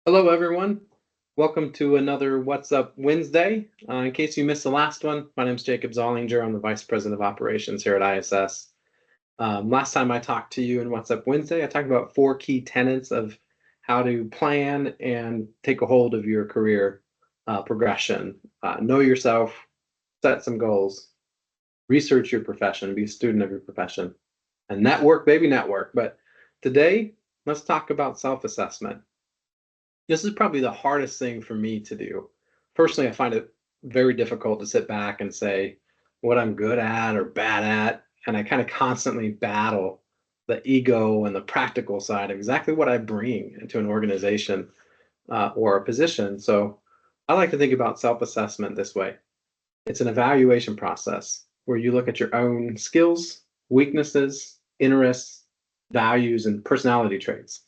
Hello, everyone. Welcome to another What's Up Wednesday. In case you missed the last one, my name is Jacob Zollinger. I'm the Vice President of Operations here at ISS. Last time I talked to you in What's Up Wednesday, I talked about four key tenets of how to plan and take a hold of your career progression. Know yourself, set some goals, research your profession, be a student of your profession, and network, baby, network. But today, let's talk about self assessment. This is probably the hardest thing for me to do. Personally, I find it very difficult to sit back and say what I'm good at or bad at. And I kind of constantly battle the ego and the practical side of exactly what I bring into an organization or a position. So I like to think about self assessment this way. It's an evaluation process where you look at your own skills, weaknesses, interests, values, and personality traits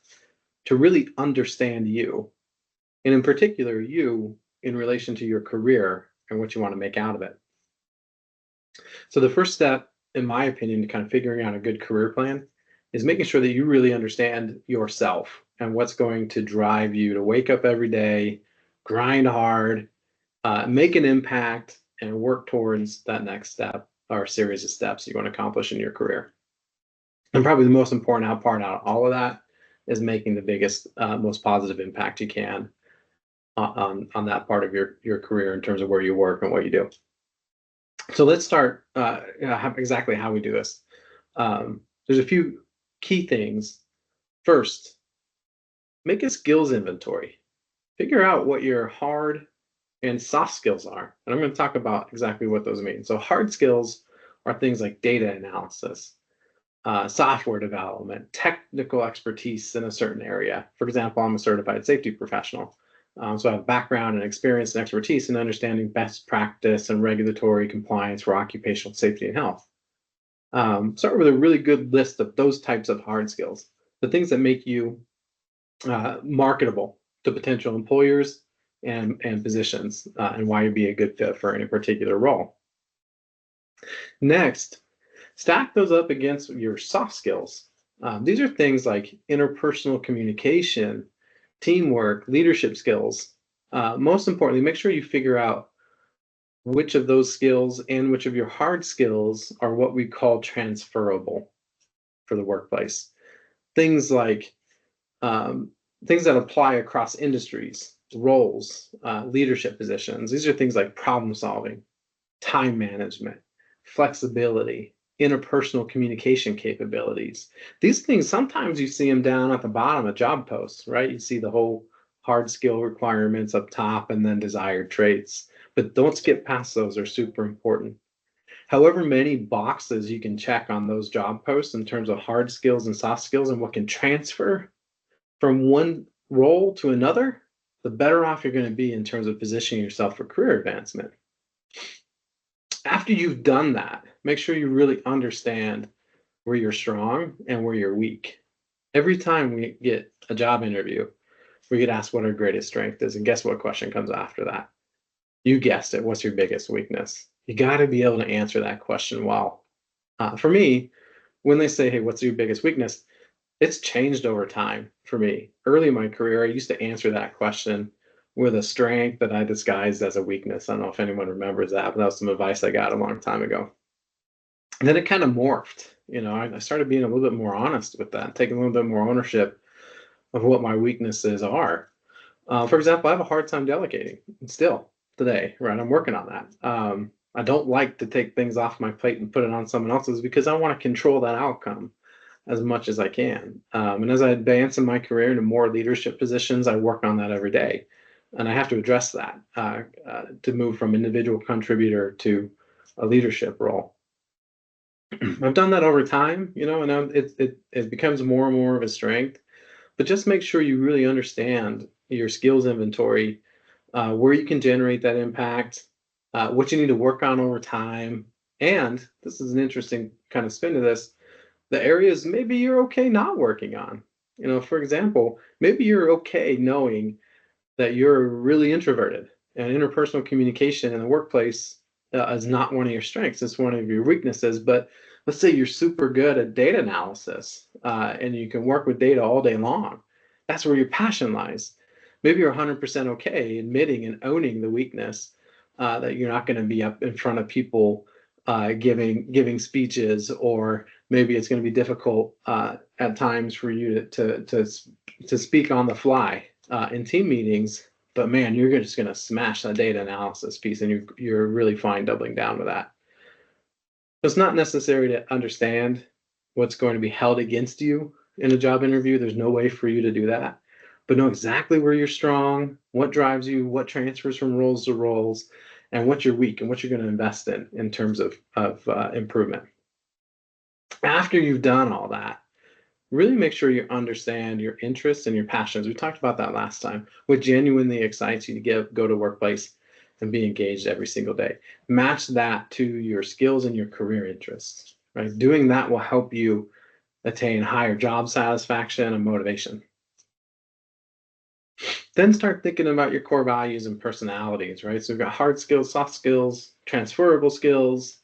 to really understand you, and in particular, you in relation to your career and what you want to make out of it. So, the first step, in my opinion, to kind of figuring out a good career plan is making sure that you really understand yourself and what's going to drive you to wake up every day, grind hard, make an impact, and work towards that next step or series of steps you want to accomplish in your career. And probably the most important part out of all of that is making the biggest, most positive impact you can on that part of your career in terms of where you work and what you do. So let's start exactly how we do this. There's a few key things. First, make a skills inventory. Figure out what your hard and soft skills are. And I'm going to talk about exactly what those mean. So hard skills are things like data analysis, software development, technical expertise in a certain area. For example, I'm a certified safety professional. So I have background and experience and expertise in understanding best practice and regulatory compliance for occupational safety and health. Start with a really good list of those types of hard skills, the things that make you marketable to potential employers and positions, and why you'd be a good fit for any particular role. Next, stack those up against your soft skills. These are things like interpersonal communication, teamwork, leadership skills. Most importantly, make sure you figure out which of those skills and which of your hard skills are what we call transferable for the workplace. Things like things that apply across industries, roles, leadership positions. These are things like problem solving, time management, flexibility, interpersonal communication capabilities. These things, sometimes you see them down at the bottom of job posts, right? You see the whole hard skill requirements up top and then desired traits. But don't skip past those, are super important. However many boxes you can check on those job posts in terms of hard skills and soft skills and what can transfer from one role to another, the better off you're going to be in terms of positioning yourself for career advancement. After you've done that, make sure you really understand where you're strong and where you're weak. Every time we get a job interview, we get asked what our greatest strength is. And guess what question comes after that? You guessed it. What's your biggest weakness? You got to be able to answer that question well. For me, when they say, hey, what's your biggest weakness? It's changed over time for me. Early in my career, I used to answer that question with a strength that I disguised as a weakness. I don't know if anyone remembers that, but that was some advice I got a long time ago. And then it kind of morphed. I started being a little bit more honest with that, taking a little bit more ownership of what my weaknesses are. For example, I have a hard time delegating still today, right? I'm working on that. I don't like to take things off my plate and put it on someone else's because I want to control that outcome as much as I can. And as I advance in my career into more leadership positions, I work on that every day. And I have to address that to move from individual contributor to a leadership role. I've done that over time, and it becomes more and more of a strength. But just make sure you really understand your skills inventory, where you can generate that impact, what you need to work on over time. And this is an interesting kind of spin to this, the areas maybe you're okay not working on. For example, maybe you're okay knowing that you're really introverted and interpersonal communication in the workplace is not one of your strengths. It's one of your weaknesses. But let's say you're super good at data analysis and you can work with data all day long. That's where your passion lies. Maybe you're 100% okay admitting and owning the weakness, that you're not going to be up in front of people giving speeches, or maybe it's going to be difficult at times for you to speak on the fly in team meetings. But man, you're just going to smash that data analysis piece, and you're really fine doubling down with that. It's not necessary to understand what's going to be held against you in a job interview. There's no way for you to do that. But know exactly where you're strong, what drives you, what transfers from roles to roles, and what you're weak and what you're going to invest in terms of improvement. After you've done all that, really make sure you understand your interests and your passions. We talked about that last time. What genuinely excites you to go to workplace and be engaged every single day. Match that to your skills and your career interests, right? Doing that will help you attain higher job satisfaction and motivation. Then start thinking about your core values and personalities, right? So we've got hard skills, soft skills, transferable skills,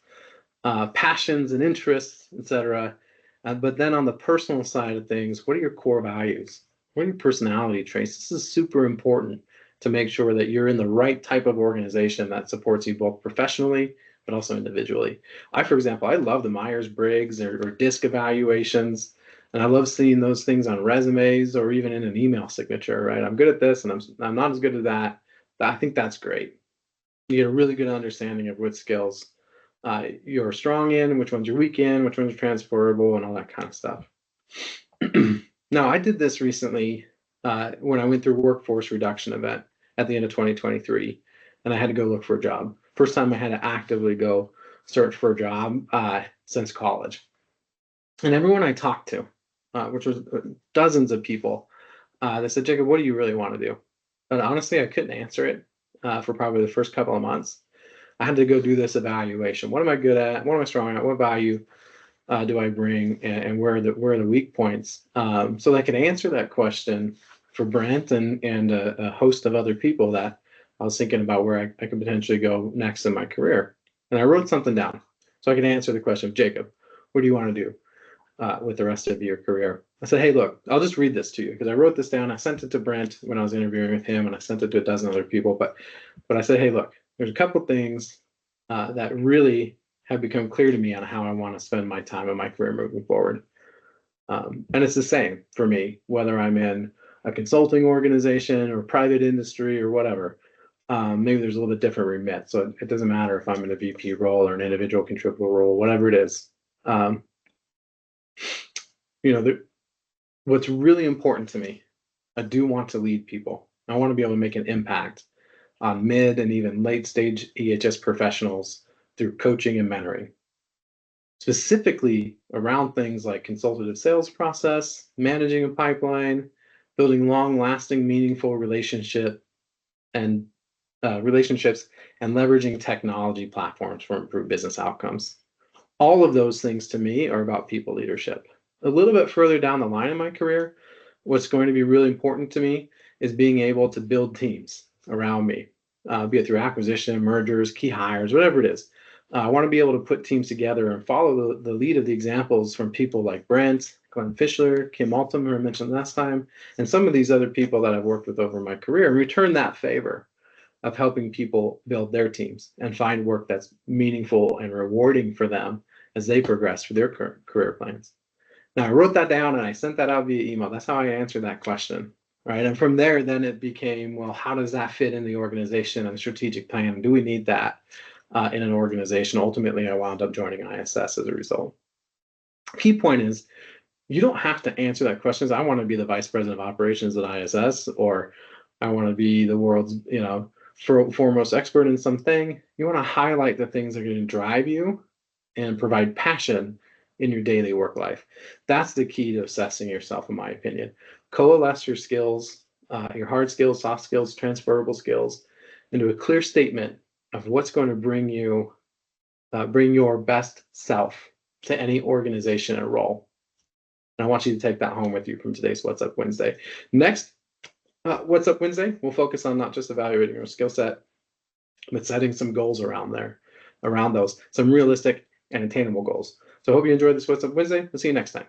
passions and interests, etc. But then on the personal side of things, what are your core values? What are your personality traits? This is super important to make sure that you're in the right type of organization that supports you both professionally but also individually. For example, I love the Myers-Briggs or DISC evaluations, and I love seeing those things on resumes or even in an email signature, right? I'm good at this and I'm not as good at that. I think that's great. You get a really good understanding of what skills you're strong in, which ones you're weak in, which ones are transferable, and all that kind of stuff. Now, I did this recently when I went through a workforce reduction event at the end of 2023, and I had to go look for a job. First time I had to actively go search for a job since college. And everyone I talked to, which was dozens of people, they said, Jacob, what do you really want to do? And honestly, I couldn't answer it for probably the first couple of months. I had to go do this evaluation. What am I good at? What am I strong at? What value do I bring? And where are the weak points? So I could answer that question for Brent and a host of other people that I was thinking about where I could potentially go next in my career. And I wrote something down so I could answer the question of, Jacob, what do you want to do with the rest of your career? I said, hey, look, I'll just read this to you because I wrote this down. I sent it to Brent when I was interviewing with him, and I sent it to a dozen other people. But I said, hey, look, there's a couple things that really have become clear to me on how I want to spend my time and my career moving forward. And it's the same for me, whether I'm in a consulting organization or private industry or whatever. Maybe there's a little bit different remit. So it doesn't matter if I'm in a VP role or an individual contributor role, whatever it is. What's really important to me, I do want to lead people. I want to be able to make an impact on mid and even late stage EHS professionals through coaching and mentoring, specifically around things like consultative sales process, managing a pipeline, building long-lasting, meaningful relationships, and leveraging technology platforms for improved business outcomes. All of those things to me are about people leadership. A little bit further down the line in my career, what's going to be really important to me is being able to build teams around me, be it through acquisition, mergers, key hires, whatever it is. I want to be able to put teams together and follow the lead of the examples from people like Brent, Glenn Fischler, Kim Altum, who I mentioned last time, and some of these other people that I've worked with over my career, and return that favor of helping people build their teams and find work that's meaningful and rewarding for them as they progress through their career plans. Now, I wrote that down and I sent that out via email. That's how I answered that question, right? And from there, then it became, well, how does that fit in the organization and strategic plan? Do we need that in an organization? Ultimately, I wound up joining ISS as a result. Key point is, you don't have to answer that question as I want to be the vice president of operations at ISS, or I want to be the world's, foremost expert in something. You want to highlight the things that are going to drive you and provide passion in your daily work life. That's the key to assessing yourself, in my opinion. Coalesce your skills, your hard skills, soft skills, transferable skills, into a clear statement of what's going to bring your best self to any organization and role. And I want you to take that home with you from today's What's Up Wednesday. Next, What's Up Wednesday, we'll focus on not just evaluating your skill set, but setting some goals around those, some realistic and attainable goals. So I hope you enjoyed this What's Up Wednesday. We'll see you next time.